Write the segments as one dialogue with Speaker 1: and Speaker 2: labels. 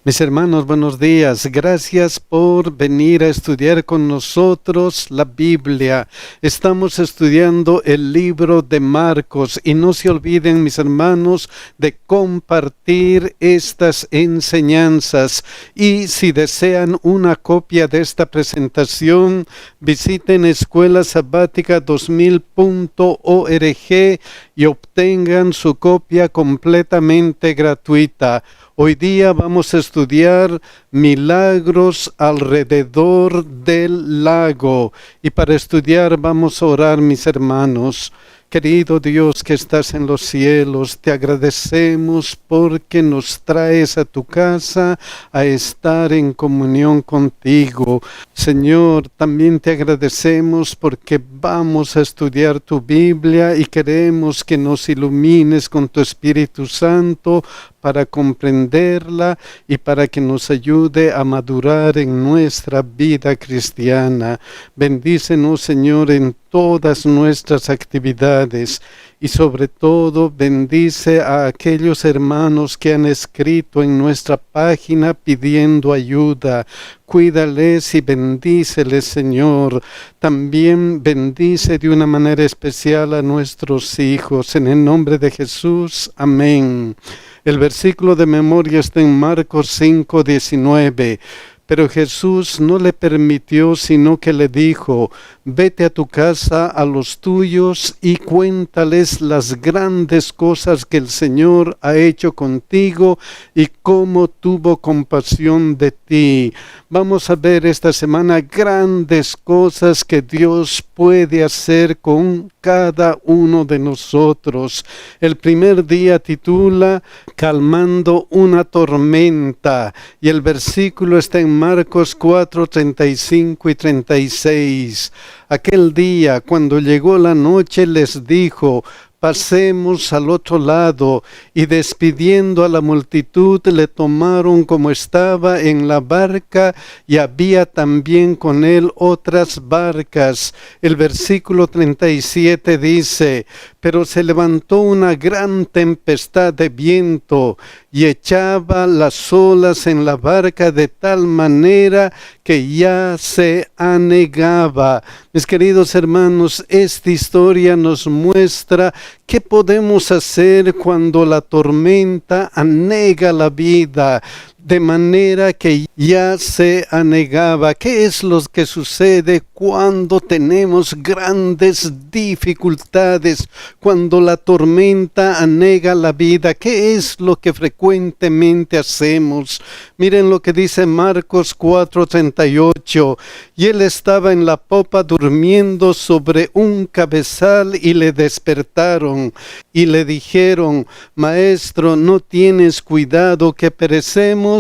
Speaker 1: Mis hermanos, buenos días. Gracias por venir a estudiar con nosotros la Biblia. Estamos estudiando el libro de Marcos y no se olviden, mis hermanos, de compartir estas enseñanzas. Y si desean una copia de esta presentación, visiten escuelasabatica2000.org y obtengan su copia completamente gratuita. Hoy día vamos a estudiar milagros alrededor del lago. Y para estudiar vamos a orar, mis hermanos. Querido Dios que estás en los cielos, te agradecemos porque nos traes a tu casa a estar en comunión contigo. Señor, también te agradecemos porque vamos a estudiar tu Biblia y queremos que nos ilumines con tu Espíritu Santo para comprenderla y para que nos ayude a madurar en nuestra vida cristiana. Bendícenos, Señor, en todas nuestras actividades y sobre todo bendice a aquellos hermanos que han escrito en nuestra página pidiendo ayuda. Cuídales y bendíceles, Señor. También bendice de una manera especial a nuestros hijos. En el nombre de Jesús, amén. El versículo de memoria está en Marcos 5:19. Pero Jesús no le permitió, sino que le dijo: vete a tu casa, a los tuyos, y cuéntales las grandes cosas que el Señor ha hecho contigo y cómo tuvo compasión de ti. Vamos a ver esta semana grandes cosas que Dios puede hacer con cada uno de nosotros. El primer día titula Calmando una tormenta, y el versículo está en Marcos 4:35 y 36. Aquel día, cuando llegó la noche, les dijo: pasemos al otro lado, y despidiendo a la multitud, le tomaron como estaba en la barca, y había también con él otras barcas. El versículo 37 dice: pero se levantó una gran tempestad de viento, y echaba las olas en la barca de tal manera que ya se anegaba. Mis queridos hermanos, esta historia nos muestra qué podemos hacer cuando la tormenta anega la vida, de manera que ya se anegaba. ¿Qué es lo que sucede cuando tenemos grandes dificultades? Cuando la tormenta anega la vida, ¿qué es lo que frecuentemente hacemos? Miren lo que dice Marcos 4:38. Y él estaba en la popa durmiendo sobre un cabezal, y le despertaron y le dijeron: Maestro, ¿no tienes cuidado que perecemos?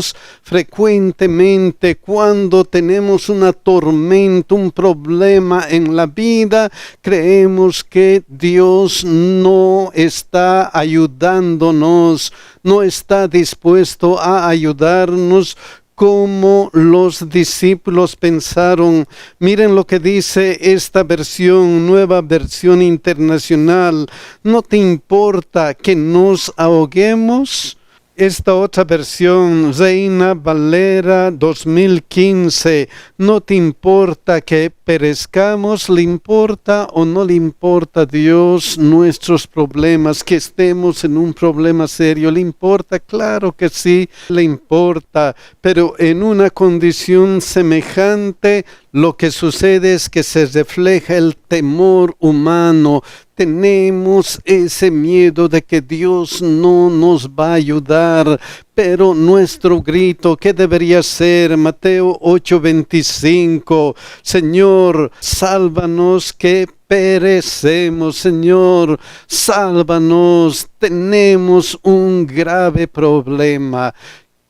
Speaker 1: Frecuentemente, cuando tenemos una tormenta, un problema en la vida, creemos que Dios no está ayudándonos, no está dispuesto a ayudarnos como los discípulos pensaron. Miren lo que dice esta versión, Nueva Versión Internacional: ¿no te importa que nos ahoguemos? Esta otra versión, Reina Valera 2015, ¿no te importa que perezcamos? ¿Le importa o no le importa a Dios nuestros problemas, que estemos en un problema serio? ¿Le importa? Claro que sí, le importa, pero en una condición semejante, lo que sucede es que se refleja el temor humano. Tenemos ese miedo de que Dios no nos va a ayudar, pero nuestro grito, ¿qué debería ser? Mateo 8:25, Señor, sálvanos que perecemos. Señor, sálvanos, tenemos un grave problema.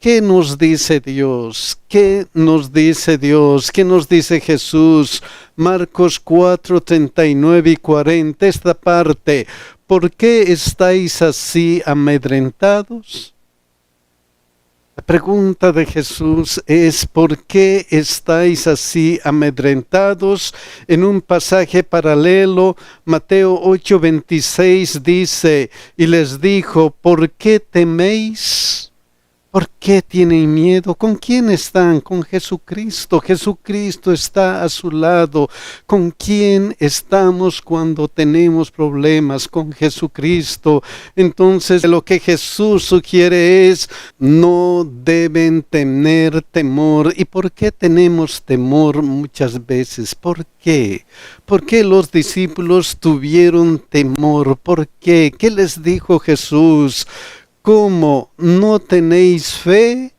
Speaker 1: ¿Qué nos dice Dios? ¿Qué nos dice Dios? ¿Qué nos dice Jesús? Marcos 4:39 y 40, esta parte: ¿por qué estáis así amedrentados? La pregunta de Jesús es: ¿por qué estáis así amedrentados? En un pasaje paralelo, Mateo 8:26 dice: y les dijo: ¿por qué teméis? ¿Por qué tienen miedo? ¿Con quién están? Con Jesucristo. Jesucristo está a su lado. ¿Con quién estamos cuando tenemos problemas? Con Jesucristo. Entonces, lo que Jesús sugiere es, no deben tener temor. ¿Y por qué tenemos temor muchas veces? ¿Por qué? ¿Por qué los discípulos tuvieron temor? ¿Por qué? ¿Qué les dijo Jesús? ¿Cómo no tenéis fe?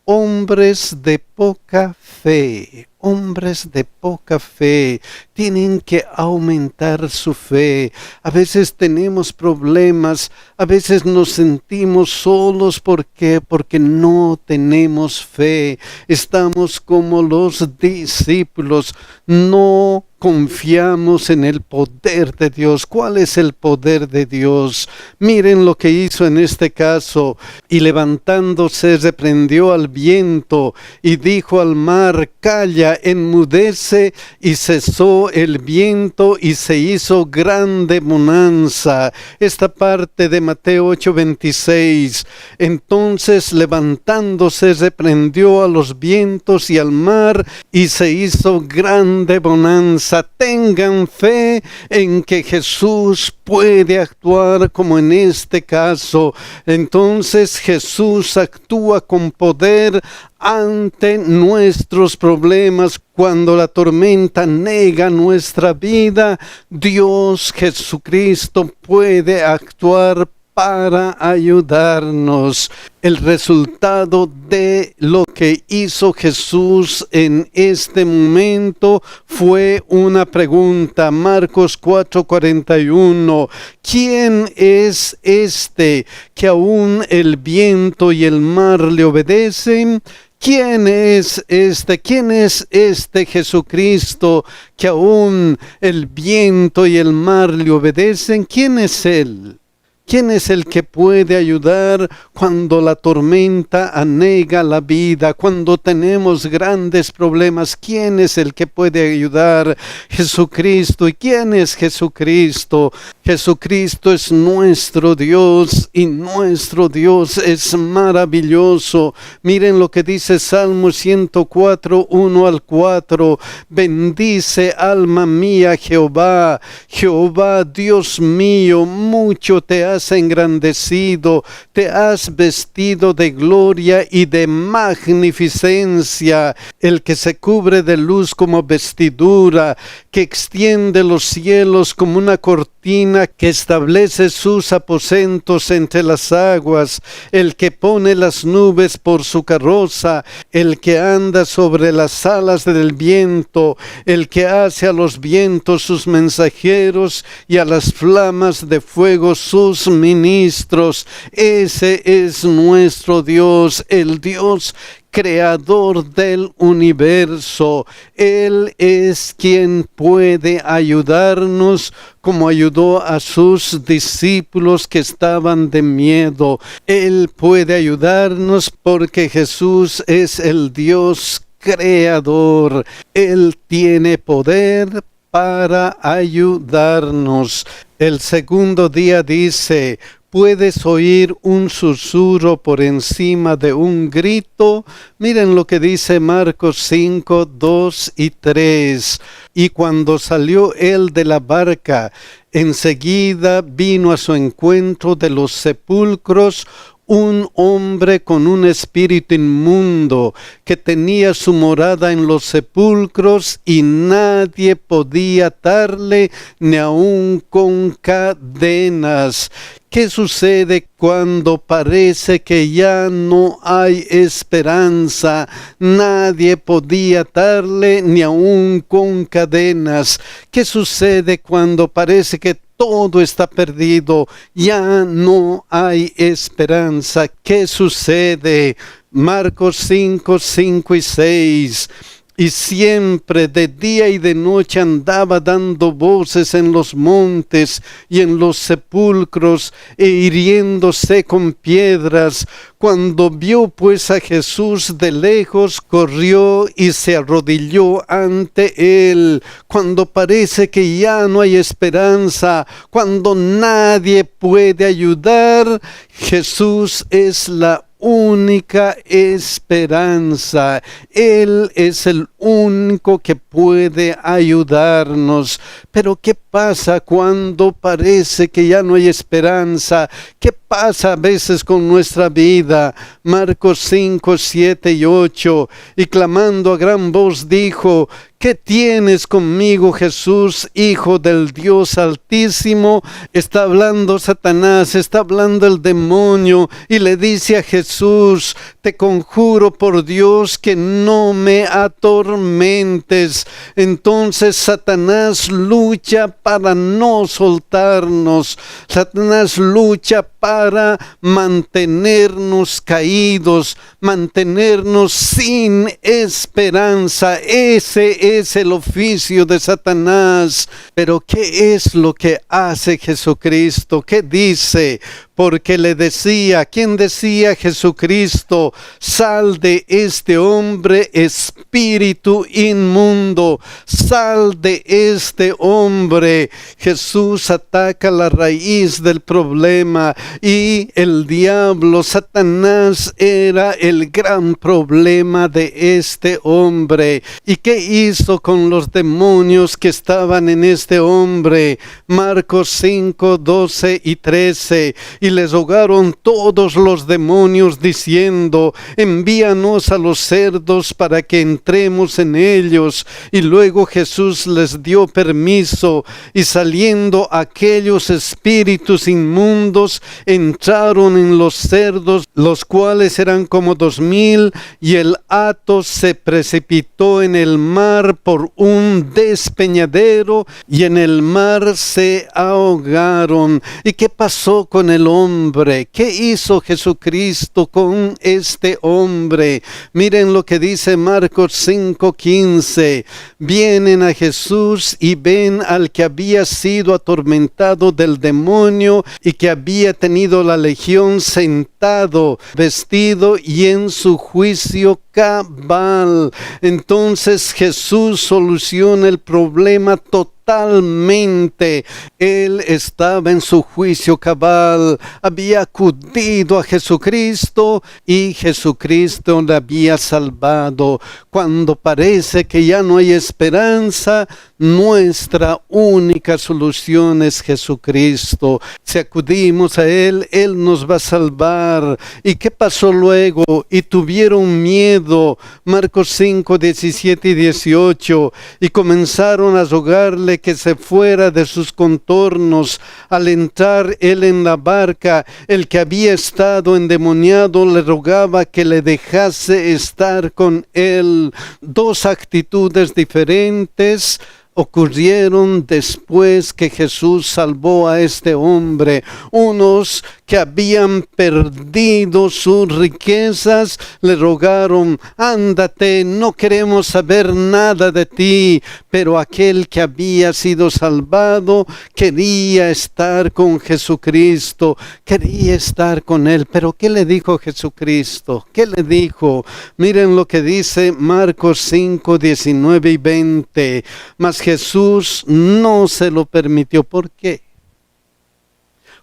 Speaker 1: Hombres de poca fe, hombres de poca fe, tienen que aumentar su fe. A veces tenemos problemas, a veces nos sentimos solos. ¿Por qué? Porque no tenemos fe. Estamos como los discípulos, no confiamos en el poder de Dios. ¿Cuál es el poder de Dios? Miren lo que hizo en este caso. Y levantándose reprendió al viento y dijo al mar: calla, enmudece, y cesó el viento y se hizo grande bonanza. Esta parte de Mateo 8:26. Entonces levantándose reprendió a los vientos y al mar y se hizo grande bonanza. Tengan fe en que Jesús puede actuar como en este caso. Entonces Jesús actúa con poder ante nuestros problemas. Cuando la tormenta nega nuestra vida, Dios Jesucristo puede actuar para ayudarnos. El resultado de lo que hizo Jesús en este momento fue una pregunta. Marcos 4:41. ¿Quién es este que aún el viento y el mar le obedecen? ¿Quién es este? ¿Quién es este Jesucristo que aún el viento y el mar le obedecen? ¿Quién es Él? ¿Quién es el que puede ayudar cuando la tormenta anega la vida, cuando tenemos grandes problemas? ¿Quién es el que puede ayudar? Jesucristo. ¿Y quién es Jesucristo? Jesucristo es nuestro Dios y nuestro Dios es maravilloso. Miren lo que dice Salmo 104, 1-4. Bendice alma mía Jehová. Jehová Dios mío, mucho te has engrandecido, te has vestido de gloria y de magnificencia. El que se cubre de luz como vestidura, que extiende los cielos como una cortina, que establece sus aposentos entre las aguas, el que pone las nubes por su carroza, el que anda sobre las alas del viento, el que hace a los vientos sus mensajeros y a las flamas de fuego sus ministros. Ese es nuestro Dios, el Dios creador del universo. Él es quien puede ayudarnos como ayudó a sus discípulos que estaban de miedo. Él puede ayudarnos porque Jesús es el Dios creador. Él tiene poder para ayudarnos. El segundo día dice: ¿puedes oír un susurro por encima de un grito? Miren lo que dice Marcos 5, 2 y 3. Y cuando salió él de la barca, enseguida vino a su encuentro de los sepulcros un hombre con un espíritu inmundo, que tenía su morada en los sepulcros, y nadie podía atarle, ni aun con cadenas. ¿Qué sucede cuando parece que ya no hay esperanza? Nadie podía atarle, ni aun con cadenas. ¿Qué sucede cuando parece que todo está perdido? Ya no hay esperanza. ¿Qué sucede? Marcos 5, 5 y 6. Y siempre de día y de noche andaba dando voces en los montes y en los sepulcros, e hiriéndose con piedras. Cuando vio pues a Jesús de lejos, corrió y se arrodilló ante él. Cuando parece que ya no hay esperanza, cuando nadie puede ayudar, Jesús es la única esperanza. Él es el único que puede ayudarnos. Pero ¿qué pasa cuando parece que ya no hay esperanza? ¿Qué pasa a veces con nuestra vida? Marcos 5, 7 y 8. Y clamando a gran voz dijo: ¿qué tienes conmigo, Jesús, Hijo del Dios Altísimo? Está hablando Satanás, está hablando el demonio, y le dice a Jesús: te conjuro por Dios que no me atormentes. Entonces Satanás lucha para no soltarnos. Satanás lucha para mantenernos caídos, mantenernos sin esperanza. Ese es el oficio de Satanás. Pero ¿qué es lo que hace Jesucristo? ¿Qué dice? Porque le decía, ¿quién decía? Jesucristo: sal de este hombre, espíritu inmundo, sal de este hombre. Jesús ataca la raíz del problema, y el diablo, Satanás, era el gran problema de este hombre. ¿Y qué hizo con los demonios que estaban en este hombre? Marcos 5, 12 y 13. Y les rogaron todos los demonios diciendo: envíanos a los cerdos para que entremos en ellos. Y luego Jesús les dio permiso, y saliendo aquellos espíritus inmundos, entraron en los cerdos, los cuales eran como 2000, y el hato se precipitó en el mar por un despeñadero, y en el mar se ahogaron. ¿Y qué pasó con el hombre? ¿Qué hizo Jesucristo con este hombre? Miren lo que dice Marcos 5:15. Vienen a Jesús y ven al que había sido atormentado del demonio y que había tenido la legión sentado, vestido y en su juicio cabal. Entonces Jesús soluciona el problema totalmente. Él estaba en su juicio cabal, había acudido a Jesucristo y Jesucristo le había salvado. Cuando parece que ya no hay esperanza, nuestra única solución es Jesucristo. Si acudimos a Él, Él nos va a salvar. ¿Y qué pasó luego? Y tuvieron miedo. Marcos 5, 17 y 18. Y comenzaron a rogarle que se fuera de sus contornos. Al entrar él en la barca, el que había estado endemoniado le rogaba que le dejase estar con él. Dos actitudes diferentes ocurrieron después que Jesús salvó a este hombre. Unos que habían perdido sus riquezas le rogaron: ándate, no queremos saber nada de ti. Pero aquel que había sido salvado quería estar con Jesucristo, quería estar con él. Pero ¿qué le dijo Jesucristo? ¿Qué le dijo? Miren lo que dice Marcos 5, 19 y 20. Mas Jesús no se lo permitió. ¿Por qué?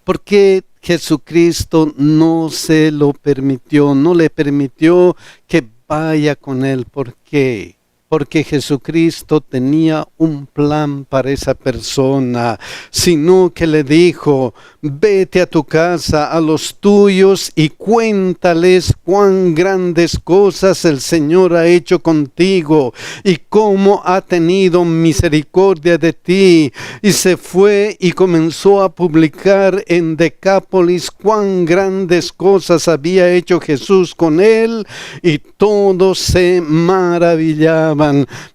Speaker 1: ¿Por qué Jesucristo no se lo permitió? No le permitió que vaya con él. ¿Por qué? Porque Jesucristo tenía un plan para esa persona, sino que le dijo: vete a tu casa, a los tuyos, y cuéntales cuán grandes cosas el Señor ha hecho contigo y cómo ha tenido misericordia de ti. Y se fue y comenzó a publicar en Decápolis cuán grandes cosas había hecho Jesús con él, y todos se maravillaban.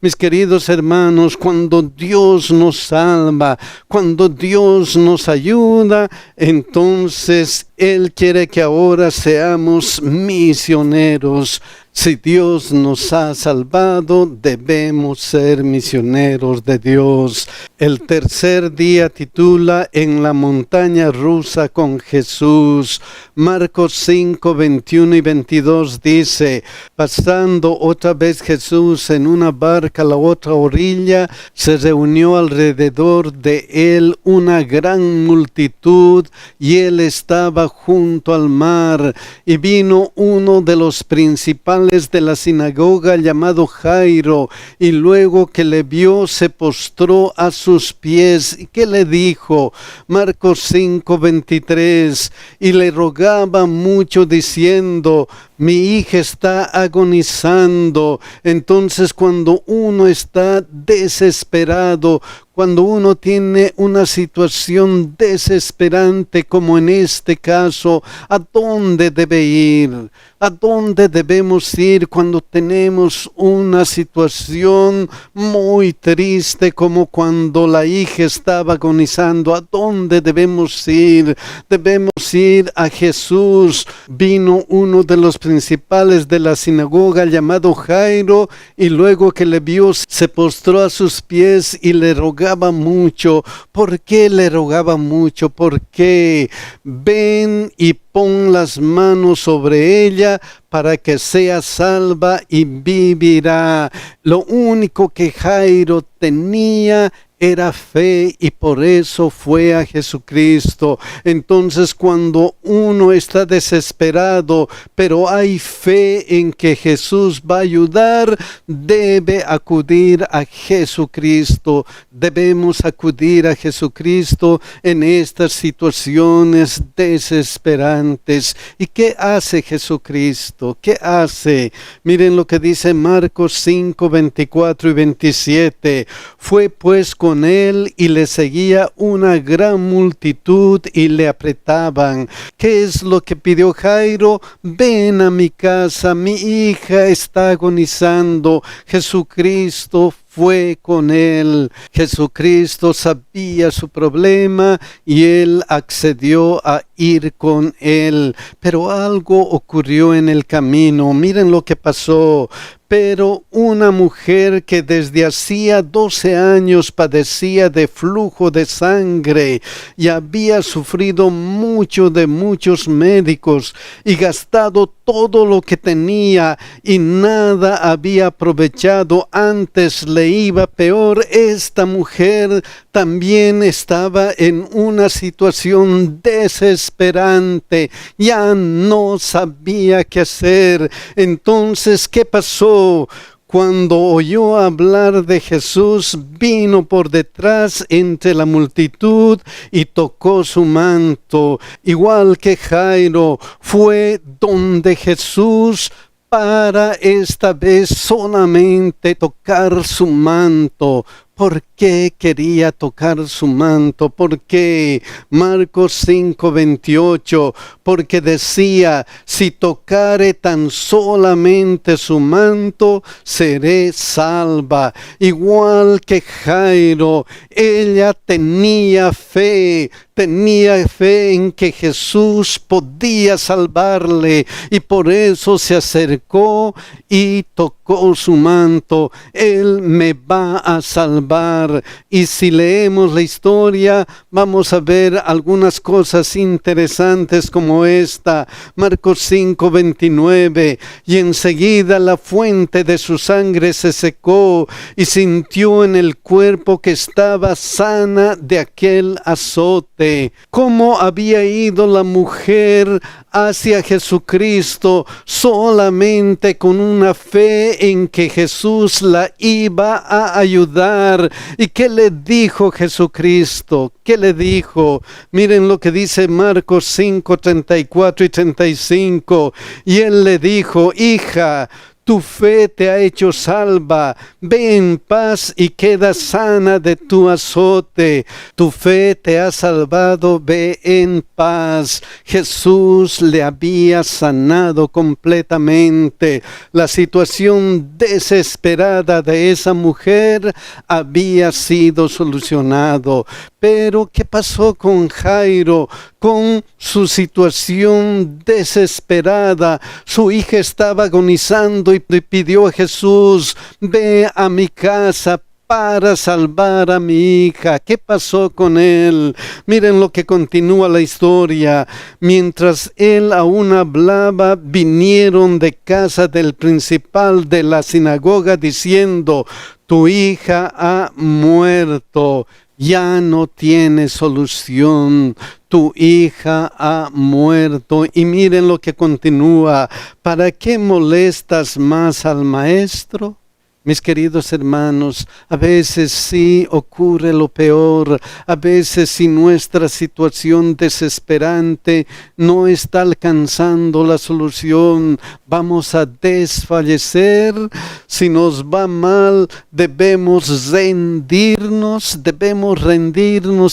Speaker 1: Mis queridos hermanos, cuando Dios nos salva, cuando Dios nos ayuda, entonces Él quiere que ahora seamos misioneros. Si Dios nos ha salvado, debemos ser misioneros de Dios. El tercer día titula En la montaña rusa con Jesús. Marcos 5, 21 y 22 dice: pasando otra vez Jesús en una barca a la otra orilla, se reunió alrededor de él una gran multitud, y él estaba junto al mar. Y vino uno de los principales de la sinagoga llamado Jairo, y luego que le vio se postró a sus pies. ¿Y qué le dijo? Marcos 5, 23, y le rogaba mucho diciendo: mi hija está agonizando. Entonces, cuando uno está desesperado, cuando uno tiene una situación desesperante como en este caso, ¿a dónde debe ir? ¿A dónde debemos ir cuando tenemos una situación muy triste como cuando la hija estaba agonizando? ¿A dónde debemos ir? Debemos ir a Jesús. Vino uno de los principales de la sinagoga llamado Jairo, y luego que le vio se postró a sus pies y le rogaba mucho. ¿Por qué le rogaba mucho? Porque ven y pon las manos sobre ella para que sea salva y vivirá. Lo único que Jairo tenía era fe, y por eso fue a Jesucristo. Entonces, cuando uno está desesperado, pero hay fe en que Jesús va a ayudar, debe acudir a Jesucristo. Debemos acudir a Jesucristo en estas situaciones desesperantes. ¿Y qué hace Jesucristo? ¿Qué hace? Miren lo que dice Marcos 5, 24 y 27. Fue pues con él y le seguía una gran multitud y le apretaban. ¿Qué es lo que pidió Jairo? Ven a mi casa, mi hija está agonizando. Jesucristo fue con él. Jesucristo sabía su problema y él accedió a ir con él. Pero algo ocurrió en el camino. Miren lo que pasó. Pero una mujer que desde hacía 12 años padecía de flujo de sangre y había sufrido mucho de muchos médicos y gastado todo lo que tenía y nada había aprovechado, antes le iba peor. Esta mujer también estaba en una situación desesperante, ya no sabía qué hacer. Entonces, ¿qué pasó? Cuando oyó hablar de Jesús, vino por detrás entre la multitud y tocó su manto. Igual que Jairo, fue donde Jesús para esta vez solamente tocar su manto. ¿Por qué quería tocar su manto? ¿Por qué? Marcos 5, 28, porque decía: si tocare tan solamente su manto, seré salva. Igual que Jairo, ella tenía fe en que Jesús podía salvarle, y por eso se acercó y tocó su manto. Él me va a salvar. Y si leemos la historia, vamos a ver algunas cosas interesantes como esta. Marcos 5, 29, y enseguida la fuente de su sangre se secó, y sintió en el cuerpo que estaba sana de aquel azote. ¿Cómo había ido la mujer hacia Jesucristo? Solamente con una fe en que Jesús la iba a ayudar. ¿Y qué le dijo Jesucristo? ¿Qué le dijo? Miren lo que dice Marcos 5, 34 y 35. Y él le dijo: hija, tu fe te ha hecho salva, ve en paz y queda sana de tu azote. Tu fe te ha salvado, ve en paz. Jesús le había sanado completamente. La situación desesperada de esa mujer había sido solucionado. Pero ¿qué pasó con Jairo? con su situación desesperada. Su hija estaba agonizando y pidió a Jesús: ve a mi casa para salvar a mi hija. ¿Qué pasó con él? Miren lo que continúa la historia. Mientras él aún hablaba, vinieron de casa del principal de la sinagoga diciendo: tu hija ha muerto, ya no tiene solución. Tu hija ha muerto. Y miren lo que continúa: ¿para qué molestas más al maestro? Mis queridos hermanos, a veces sí ocurre lo peor. A veces, si nuestra situación desesperante no está alcanzando la solución, vamos a desfallecer. Si nos va mal, debemos rendirnos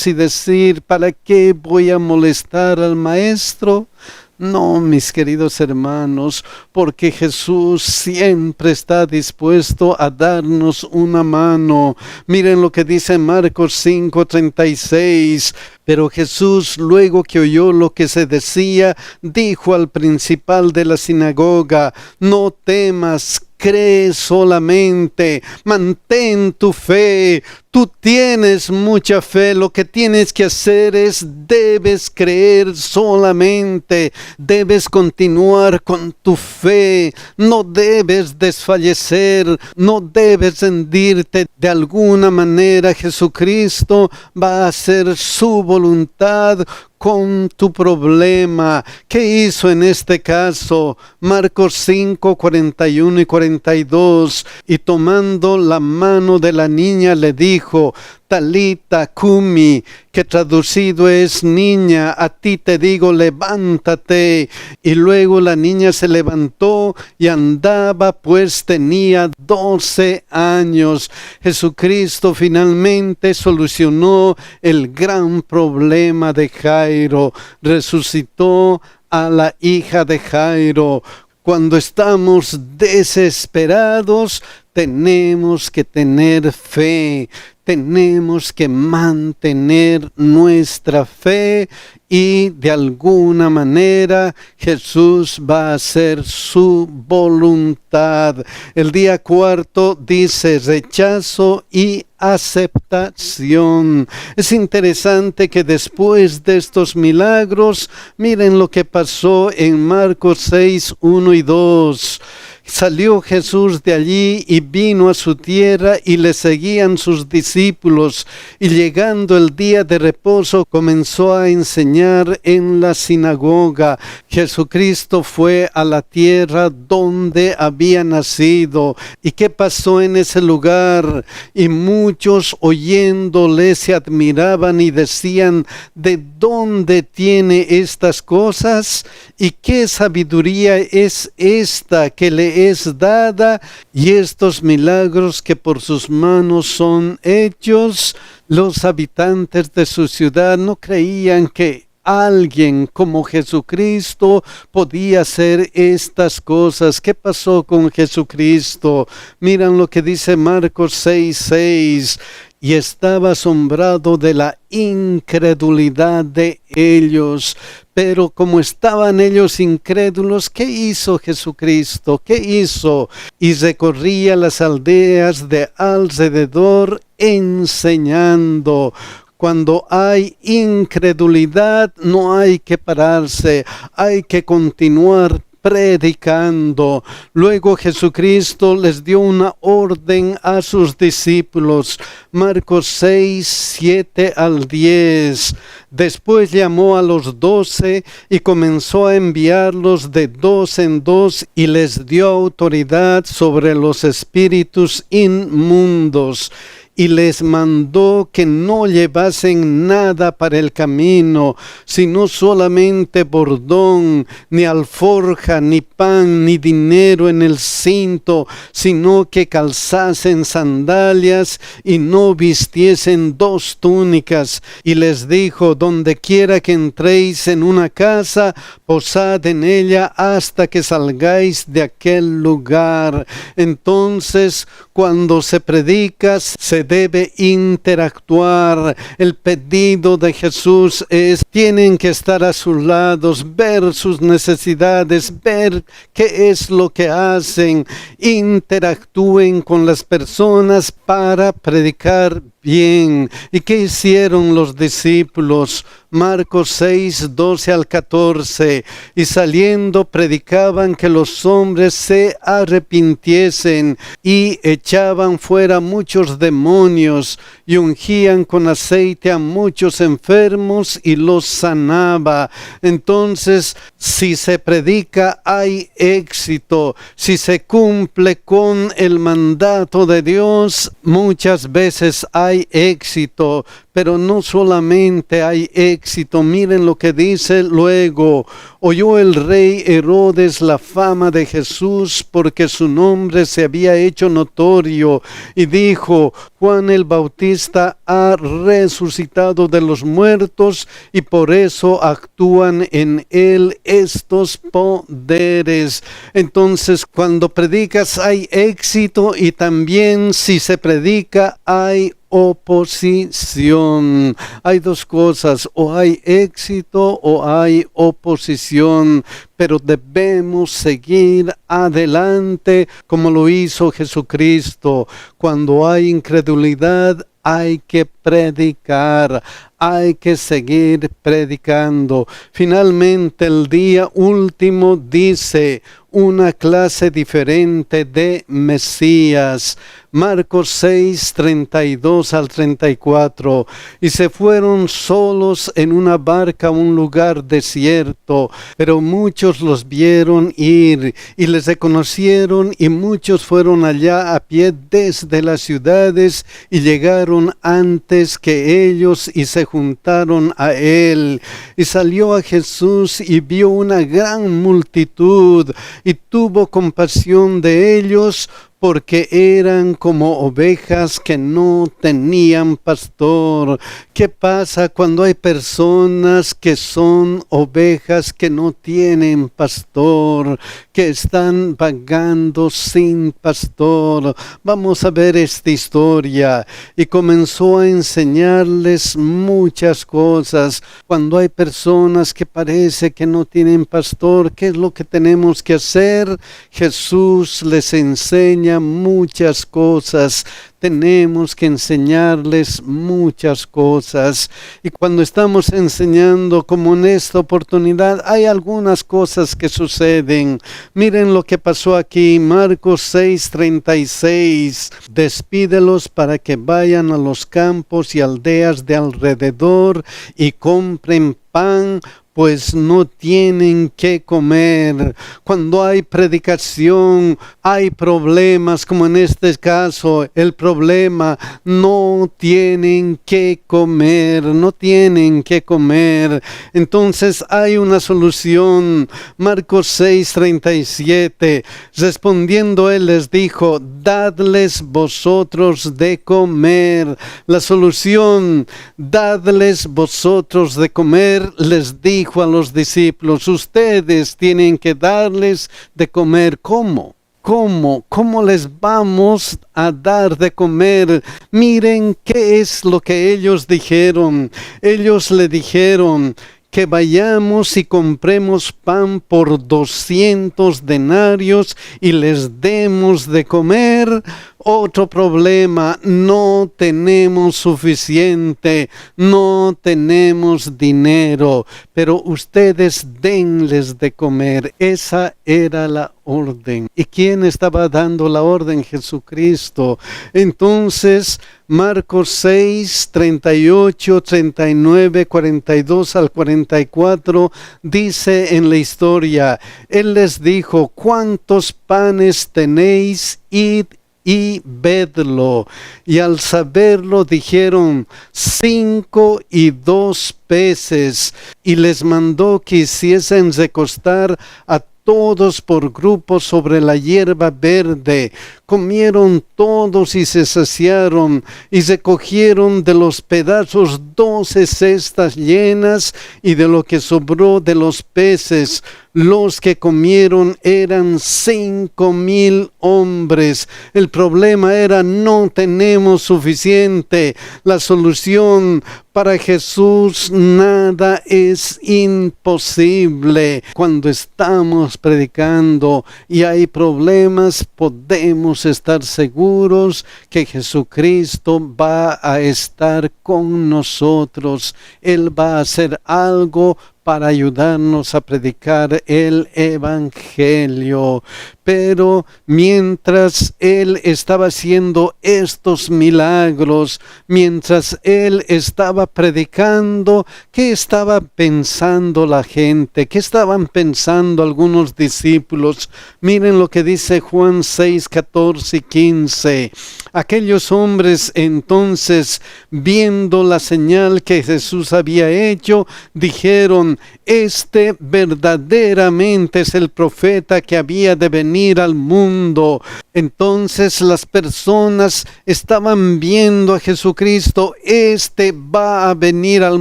Speaker 1: y decir: ¿para qué voy a molestar al maestro? No, mis queridos hermanos, porque Jesús siempre está dispuesto a darnos una mano. Miren lo que dice Marcos 5:36. Pero Jesús, luego que oyó lo que se decía, dijo al principal de la sinagoga: no temas, cree solamente, mantén tu fe. Tú tienes mucha fe. Lo que tienes que hacer es: debes creer solamente, debes continuar con tu fe, no debes desfallecer, no debes rendirte. De alguna manera Jesucristo va a hacer su voluntad con tu problema. ¿Qué hizo en este caso? Marcos 5, 41 y 42. Y tomando la mano de la niña le dijo: Talita cumi, que traducido es: niña, a ti te digo, levántate. Y luego la niña se levantó y andaba, pues tenía 12 años. Jesucristo finalmente solucionó el gran problema de Jairo. Resucitó a la hija de Jairo. Cuando estamos desesperados, tenemos que tener fe, tenemos que mantener nuestra fe, y de alguna manera Jesús va a hacer su voluntad. El día cuarto dice: rechazo y aceptación. Es interesante que después de estos milagros, miren lo que pasó en Marcos 6, 1 y 2. Salió Jesús de allí y vino a su tierra, y le seguían sus discípulos. Y llegando el día de reposo, comenzó a enseñar en la sinagoga. Jesucristo fue a la tierra donde había nacido. ¿Y qué pasó en ese lugar? Y muchos, oyéndole, se admiraban y decían: ¿de dónde tiene estas cosas? ¿Y qué sabiduría es esta que le es dada? Y estos milagros que por sus manos son hechos. Los habitantes de su ciudad no creían que alguien como Jesucristo podía hacer estas cosas. ¿Qué pasó con Jesucristo? Miran lo que dice Marcos 6:6. Y estaba asombrado de la incredulidad de ellos. Pero como estaban ellos incrédulos, ¿qué hizo Jesucristo? ¿Qué hizo? Y recorría las aldeas de alrededor enseñando. Cuando hay incredulidad, no hay que pararse, hay que continuar predicando. Luego Jesucristo les dio una orden a sus discípulos. Marcos 6, 7 al 10. Después llamó a los 12 y comenzó a enviarlos de dos en dos, y les dio autoridad sobre los espíritus inmundos. Y les mandó que no llevasen nada para el camino, sino solamente bordón, ni alforja, ni pan, ni dinero en el cinto, sino que calzasen sandalias y no vistiesen 2 túnicas. Y les dijo: donde quiera que entréis en una casa, posad en ella hasta que salgáis de aquel lugar. Entonces, cuando se predica, se se debe interactuar. El pedido de Jesús es, tienen que estar a sus lados, ver sus necesidades, ver qué es lo que hacen, interactúen con las personas para predicar bien. ¿Y qué hicieron los discípulos? Marcos 6, 12 al 14. Y saliendo predicaban que los hombres se arrepintiesen y echaban fuera muchos demonios y ungían con aceite a muchos enfermos y los sanaba. Entonces, si se predica hay éxito. Si se cumple con el mandato de Dios, muchas veces hay éxito. Pero no solamente hay éxito, miren lo que dice luego. Oyó el rey Herodes la fama de Jesús porque su nombre se había hecho notorio y dijo, Juan el Bautista ha resucitado de los muertos y por eso actúan en él estos poderes. Entonces, cuando predicas hay éxito y también si se predica hay oposición. Hay dos cosas, o hay éxito o hay oposición, pero debemos seguir adelante como lo hizo Jesucristo. Cuando hay incredulidad, hay que predicar, hay que seguir predicando. Finalmente, el día último dice una clase diferente de Mesías. Marcos 6, 32 al 34. Y se fueron solos en una barca a un lugar desierto, pero muchos los vieron ir y les reconocieron y muchos fueron allá a pie desde las ciudades y llegaron antes que ellos y se juntaron a él. Y salió a Jesús y vio una gran multitud y tuvo compasión de ellos porque eran como ovejas que no tenían pastor. ¿Qué pasa cuando hay personas que son ovejas que no tienen pastor, que están vagando sin pastor? Vamos a ver esta historia. Y comenzó a enseñarles muchas cosas. Cuando hay personas que parece que no tienen pastor, ¿qué es lo que tenemos que hacer? Jesús les enseña muchas cosas. Tenemos que enseñarles muchas cosas. Y cuando estamos enseñando, como en esta oportunidad, hay algunas cosas que suceden. Miren lo que pasó aquí, Marcos 6, 36. Despídelos para que vayan a los campos y aldeas de alrededor y compren pan, pues no tienen que comer. Cuando hay predicación, hay problemas, como en este caso, el problema, no tienen que comer, no tienen que comer. Entonces hay una solución. Marcos 6, 37, respondiendo él les dijo, dadles vosotros de comer. La solución, dadles vosotros de comer, les dijo a los discípulos, ustedes tienen que darles de comer. ¿Cómo? ¿Cómo les vamos a dar de comer? Miren qué es lo que ellos dijeron. Ellos le dijeron que vayamos y compremos pan por 200 denarios y les demos de comer. Otro problema, no tenemos suficiente, no tenemos dinero, pero ustedes denles de comer. Esa era la orden. ¿Y quién estaba dando la orden? Jesucristo. Entonces, Marcos 6, 38, 39, 42 al 44, dice en la historia, Él les dijo, ¿cuántos panes tenéis? Id y vedlo. Y al saberlo dijeron 5 y 2 peces. Y les mandó que hiciesen recostar a todos por grupos sobre la hierba verde. Comieron todos y se saciaron, y se cogieron de los pedazos 12 cestas llenas, y de lo que sobró de los peces Los que comieron eran 5,000 hombres. El problema era: no tenemos suficiente. La solución: para Jesús nada es imposible. Cuando estamos predicando y hay problemas, podemos estar seguros que Jesucristo va a estar con nosotros. Él va a hacer algo para ayudarnos a predicar el Evangelio. Pero mientras Él estaba haciendo estos milagros, mientras Él estaba predicando, ¿qué estaba pensando la gente? ¿Qué estaban pensando algunos discípulos? Miren lo que dice Juan 6, 14 y 15. Aquellos hombres entonces, viendo la señal que Jesús había hecho, dijeron: este verdaderamente es el profeta que había de venir al mundo. Entonces las personas estaban viendo a Jesucristo. Este va a venir al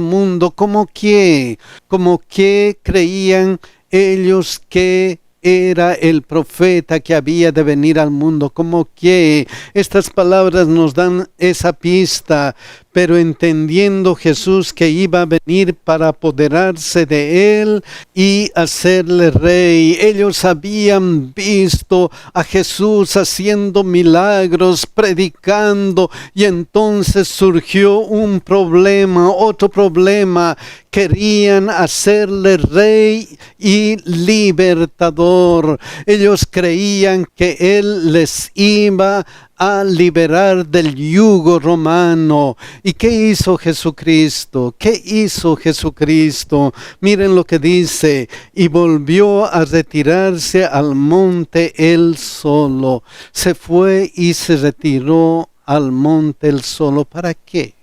Speaker 1: mundo. ¿Cómo qué? ¿Cómo qué creían ellos que era el profeta que había de venir al mundo? ¿Cómo que? Estas palabras nos dan esa pista. Pero entendiendo Jesús que iba a venir para apoderarse de él y hacerle rey, ellos habían visto a Jesús haciendo milagros, predicando, y entonces surgió un problema, otro problema. Querían hacerle rey y libertador. Ellos creían que él les iba a liberar del yugo romano. ¿Y qué hizo Jesucristo? ¿Qué hizo Jesucristo? Miren lo que dice: y volvió a retirarse al monte él solo. Se fue y se retiró al monte él solo. ¿Para qué?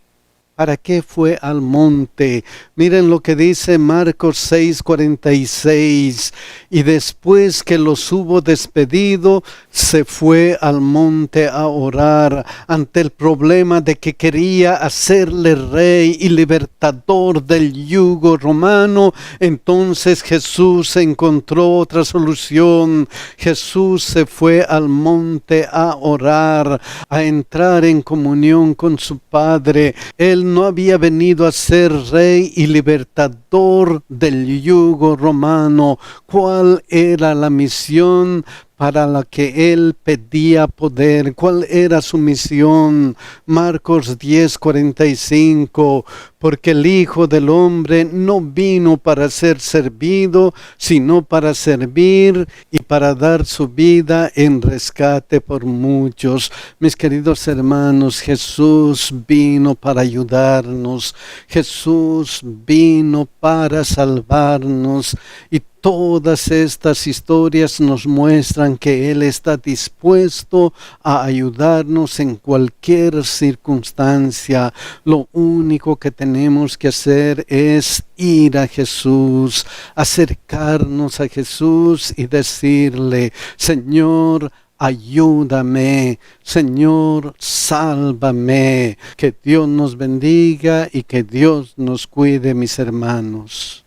Speaker 1: ¿Para qué fue al monte? Miren lo que dice Marcos 6:46. Y después que los hubo despedido, se fue al monte a orar. Ante el problema de que quería hacerle rey y libertador del yugo romano, entonces Jesús encontró otra solución. Jesús se fue al monte a orar, a entrar en comunión con su Padre. Él no había venido a ser rey y libertador del yugo romano. ¿Cuál era la misión para la que él pedía poder? ¿Cuál era su misión? Marcos 10:45. Porque el Hijo del Hombre no vino para ser servido, sino para servir y para dar su vida en rescate por muchos. Mis queridos hermanos, Jesús vino para ayudarnos. Jesús vino para salvarnos. Y todas estas historias nos muestran que Él está dispuesto a ayudarnos en cualquier circunstancia. Lo único que tenemos que hacer es ir a Jesús, acercarnos a Jesús y decirle: Señor, ayúdame. Señor, sálvame. Que Dios nos bendiga y que Dios nos cuide, mis hermanos.